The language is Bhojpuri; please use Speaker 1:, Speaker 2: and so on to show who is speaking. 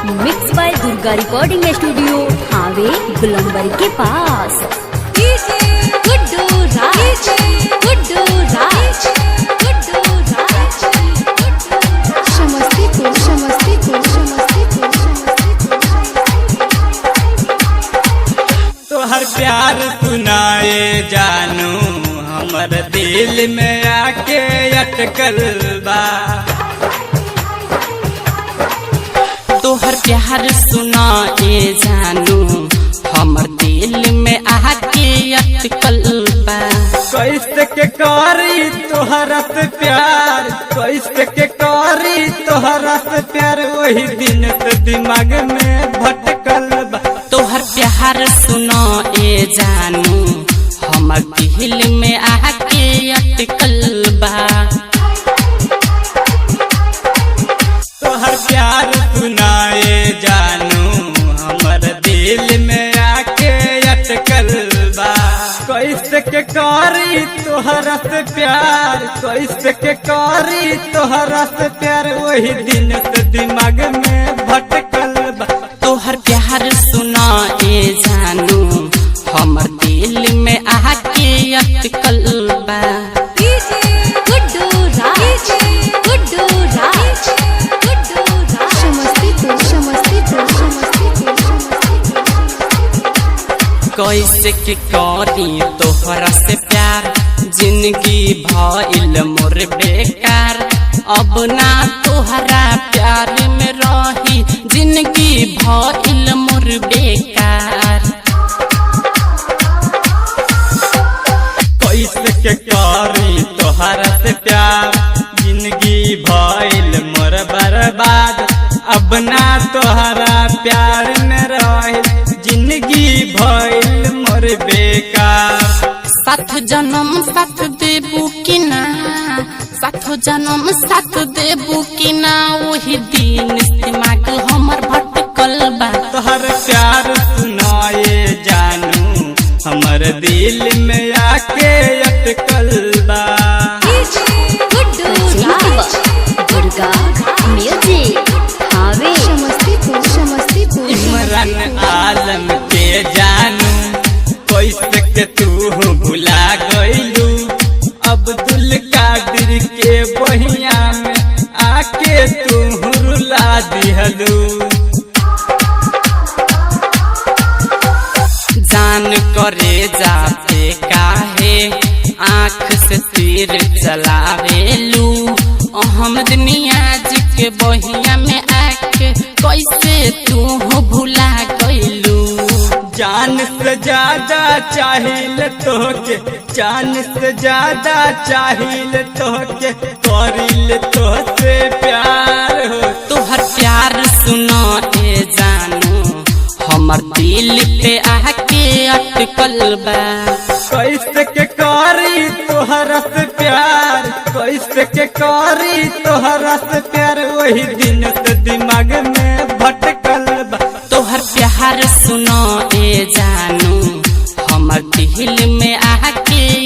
Speaker 1: Mix by Durga recording studio हावे गुलंबर के पास।
Speaker 2: तोहर प्यार सुनाए जानू हमर दिल में आके अटकल बा।
Speaker 3: तोहर प्यार सुनाए जानू हमर दिल में आके अटकल बा।
Speaker 2: कैसे के करी तोहरा से प्यार, कैसे के करी तोहरा से प्यार, वही दिन से दिमाग में भटकल बा।
Speaker 3: तोहर प्यार सुनाए जानू हमर दिल में आके अटकल बा।
Speaker 2: तोहर प्यार सुनाए जानू हमर दिल में आके अटकल बा। कैसे के करी तोहरा से प्यार, कैसे के करी तोहरा से प्यार, वही दिन से दिमाग में भटकल बा।
Speaker 3: तोहर प्यार सुनाए जानू हमर दिल में आके अटकल बा। कैसे के करी तोहरा से प्यार, जिंदगी भइल मोर बेकार। अब ना तोहरा प्यार में रही, जिंदगी भइल मोर बेकार।
Speaker 2: कैसे के करी तोहरा से प्यार, जिंदगी भइल मोर बर्बाद। अब ना तोहरा प्यार में रही, जिंदगी भइल मोर बेकार।
Speaker 3: साथ जन्म साथ देबू कि ना, साथ जन्म साथ देबू कि ना, वही दिन दिमाग हमर भटकल बा।
Speaker 2: तोहर प्यार सुनाए जानू हमर दिल में आके अटकल बा।
Speaker 1: दुर्गा म्यूजिक हावे
Speaker 2: इमरान आलम के जानू कैसे के तू भुला गइलू। अब्दुल कादिर के बहिया में आके तू रुला दिहलू।
Speaker 3: जान करे जाते काहे आँख से तीर चलावेलू। अहमद नियाज के बहिया में आके कैसे तू भुला गइलू।
Speaker 2: जान से ज्यादा चाहिल तोहके, जान से ज्यादा चाहिल तोहके, करिल तोहसे प्यार हो।
Speaker 3: तोहर प्यार सुनाए जानू हमर दिल पे आके अटकल बा।
Speaker 2: कैसे के करी तोहरा से प्यार, कैसे के करी तोहरा से प्यार, वही दिन से दिमाग में भटकल बा।
Speaker 3: तोहर प्यार सुनाए जानू हमर दिल में आके